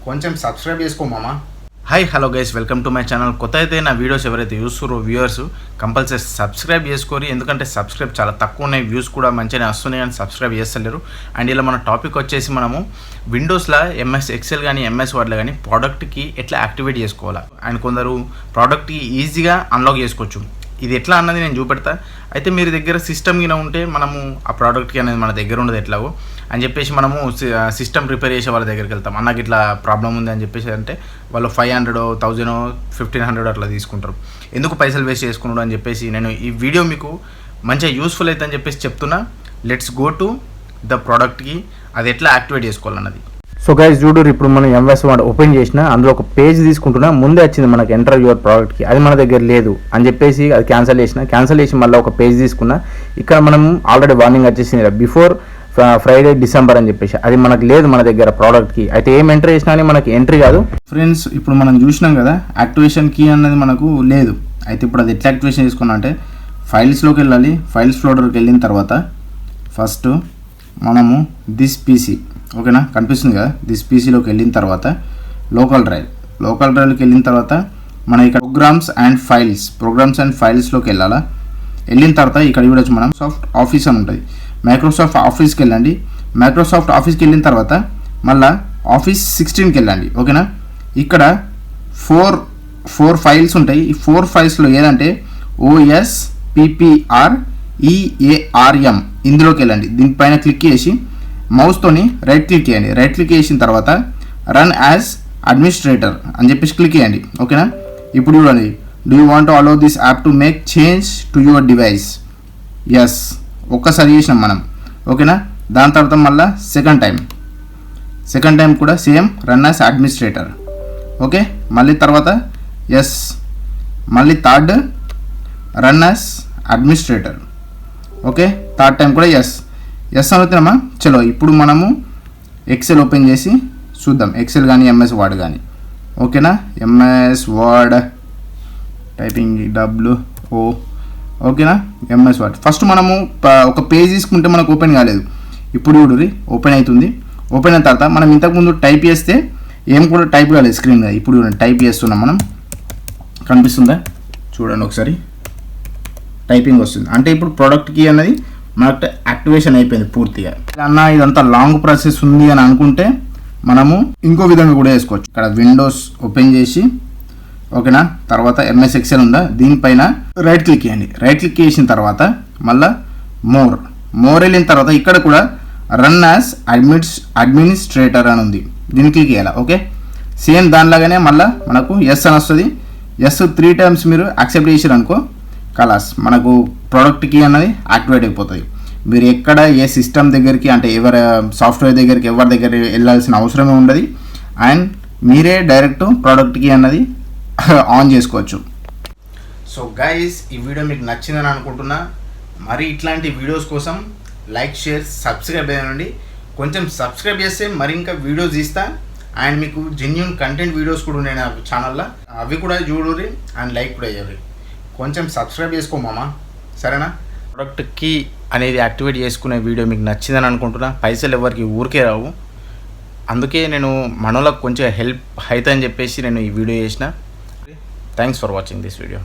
కొంచెం సబ్స్క్రైబ్ చేసుకో మామా. Hi hello guys, welcome to my channel. కొత్త అయితే నా వీడియోస్ ఎవరైతే చూస్తారో వ్యూవర్స్ కంపల్సరీ సబ్స్క్రైబ్ చేసుకోరు. ఎందుకంటే సబ్స్క్రైబ్ చాలా తక్కువ ఉన్నాయి, వ్యూస్ కూడా మంచిగానే వస్తున్నాయి కానీ సబ్స్క్రైబ్ చేస్తలేరు. అండ్ ఇలా మన టాపిక్ వచ్చేసి మనము విండోస్లో ఎంఎస్ ఎక్సెల్ కానీ ఎంఎస్ వర్డ్లో కానీ ప్రోడక్ట్కి ఎట్లా యాక్టివేట్ చేసుకోవాలా అండ్ కొందరు ప్రోడక్ట్కి ఈజీగా అన్లాక్ చేసుకోవచ్చు. ఇది ఎట్లా అన్నది నేను చూపెడతా. అయితే మీరు దగ్గర సిస్టమ్ గిన ఉంటే మనము ఆ ప్రోడక్ట్కి అనేది మన దగ్గర ఉండదు ఎట్లాగో అని చెప్పేసి మనము సిస్టమ్ రిపేర్ చేసే వాళ్ళ దగ్గరికి వెళ్తాం. అన్నకి ఇట్లా ప్రాబ్లం ఉంది అని చెప్పేసి అంటే వాళ్ళు 500, 1000, 1500 అట్లా తీసుకుంటారు. ఎందుకు పైసలు వేస్ట్ చేసుకున్నాడు అని చెప్పేసి నేను ఈ వీడియో మీకు మంచిగా యూస్ఫుల్ అవుతుందని చెప్పేసి చెప్తున్నా. లెట్స్ గో టు ద ప్రోడక్ట్కి అది ఎట్లా యాక్టివేట్ చేసుకోవాలన్నది. సో గైస్ చూడు, ఇప్పుడు మనం ఎంఎస్ వర్డ్ ఓపెన్ చేసిన అందులో ఒక పేజ్ తీసుకుంటున్నా. ముందే వచ్చింది మనకి ఎంటర్ యువర్ ప్రోడక్ట్కి, అది మన దగ్గర లేదు అని చెప్పేసి అది క్యాన్సిల్ చేసి మళ్ళీ ఒక పేజ్ తీసుకున్నా. ఇక్కడ మనం ఆల్రెడీ వార్నింగ్ వచ్చేసింది బిఫోర్ ఫ్రైడే డిసెంబర్ అని చెప్పేసి, అది మనకు లేదు మన దగ్గర ప్రోడక్ట్కి. అయితే ఏం ఎంటర్ చేసినా కానీ మనకి ఎంట్రీ కాదు ఫ్రెండ్స్. ఇప్పుడు మనం చూసినాం కదా యాక్టివేషన్ కీ అన్నది మనకు లేదు. అయితే ఇప్పుడు అది ఎట్లా యాక్టివేషన్ చేసుకున్నా అంటే ఫైల్స్లోకి వెళ్ళాలి. ఫైల్స్ ఫోల్డర్కి వెళ్ళిన తర్వాత ఫస్ట్ మనము దిస్ పీసీ, ఓకేనా, కనిపిస్తుంది కదా, దిస్ పీసీలోకి వెళ్ళిన తర్వాత లోకల్ డ్రైవ్కి వెళ్ళిన తర్వాత మన ఇక్కడ ప్రోగ్రామ్స్ అండ్ ఫైల్స్లోకి వెళ్ళాలా. వెళ్ళిన తర్వాత ఇక్కడ చూడొచ్చు మనం మైక్రోసాఫ్ట్ ఆఫీస్ అని ఉంటుంది. మైక్రోసాఫ్ట్ ఆఫీస్కి వెళ్ళండి. మైక్రోసాఫ్ట్ ఆఫీస్కి వెళ్ళిన తర్వాత మళ్ళీ ఆఫీస్ 16కి వెళ్ళండి, ఓకేనా. ఇక్కడ ఫోర్ ఫైల్స్ ఉంటాయి. ఈ 4 ఫైల్స్లో ఏదంటే OSPPREARM ఇందులోకి వెళ్ళండి. దీనిపైన క్లిక్ చేసి మౌస్తోని రైట్ క్లిక్ చేయండి. రైట్ క్లిక్ చేసిన తర్వాత రన్ యాజ్ అడ్మినిస్ట్రేటర్ అని చెప్పేసి క్లిక్ చేయండి, ఓకేనా. ఇప్పుడు చూడండి, do you want to allow this app to make change to your device. Yes, ఒక్కసారి చేసినాం మనం, ఓకేనా. దాని తర్వాత మళ్ళీ సెకండ్ టైం కూడా same run as administrator, okay. మళ్ళీ తర్వాత ఎస్, మళ్ళీ third run as administrator, okay. Third time కూడా ఎస్ అనుతున్నామా. చలో ఇప్పుడు మనము ఎక్సెల్ ఓపెన్ చేసి చూద్దాం, ఎక్సెల్ కానీ ఎంఎస్ వర్డ్ కానీ, ఓకేనా. ఎంఎస్ వర్డ్ టైపింగ్ WO, ఓకేనా. ఎంఎస్ వర్డ్ ఫస్ట్ మనము ఒక పేజ్ తీసుకుంటే మనకు ఓపెన్ కాలేదు. ఇప్పుడు చూడండి ఓపెన్ అవుతుంది. ఓపెన్ అయిన తర్వాత మనం ఇంతకుముందు టైప్ చేస్తే ఏం కూడా టైప్ కాలేదు స్క్రీన్ మీద. ఇప్పుడు చూడండి టైప్ చేస్తున్నాం మనం, కనిపిస్తుందా చూడండి ఒకసారి, టైపింగ్ వస్తుంది. అంటే ఇప్పుడు ప్రోడక్ట్కి అన్నది మనకు యాక్టివేషన్ అయిపోయింది పూర్తిగా. అన్న ఇదంతా లాంగ్ ప్రాసెస్ ఉంది అని అనుకుంటే మనము ఇంకో విధంగా కూడా వేసుకోవచ్చు. ఇక్కడ విండోస్ ఓపెన్ చేసి, ఓకేనా, తర్వాత ఎంఎస్ ఎక్సెల్ ఉందా దీనిపైన రైట్ క్లిక్ చేయండి. రైట్ క్లిక్ చేసిన తర్వాత మళ్ళీ మోర్ వెళ్ళిన తర్వాత ఇక్కడ కూడా రన్ యాజ్ అడ్మినిస్ట్రేటర్ అని ఉంది, దీన్ని క్లిక్ చేయాలి, ఓకే. సేమ్ దానిలాగానే మళ్ళీ మనకు ఎస్ అని వస్తుంది. ఎస్ 3 టైమ్స్ మీరు యాక్సెప్ట్ చేసారు అనుకో, కలాస్ మనకు ప్రోడక్ట్కి అన్నది యాక్టివేట్ అయిపోతుంది. మీరు ఎక్కడ ఏ సిస్టమ్ దగ్గరికి అంటే ఎవరి సాఫ్ట్వేర్ దగ్గరికి ఎవరి దగ్గర వెళ్ళాల్సిన అవసరమే ఉండదు. అండ్ మీరే డైరెక్ట్ ప్రోడక్ట్కి అన్నది ఆన్ చేసుకోవచ్చు. సో గైస్, ఈ వీడియో మీకు నచ్చిందని అనుకుంటున్నా. మరి ఇట్లాంటి వీడియోస్ కోసం లైక్, షేర్, సబ్స్క్రైబ్ అయ్యండి. కొంచెం సబ్స్క్రైబ్ చేస్తే మరి ఇంకా వీడియోస్ తీస్తా. అండ్ మీకు జెన్యూన్ కంటెంట్ వీడియోస్ కూడా ఉన్నాయి నా ఛానల్లో, అవి కూడా చూడుర్రి అండ్ లైక్ కూడా అయ్యారు. కొంచెం సబ్స్క్రైబ్ చేసుకో మామా, సరేనా. ప్రోడక్ట్ కీ అనేది యాక్టివేట్ చేసుకునే వీడియో మీకు నచ్చిందని అనుకుంటున్నా. పైసలు ఎవరికి ఊరికే రావు, అందుకే నేను మనోళ్ళకి కొంచెం హెల్ప్ అవుతుందని చెప్పేసి నేను ఈ వీడియో చేసిన. Thanks for watching this video.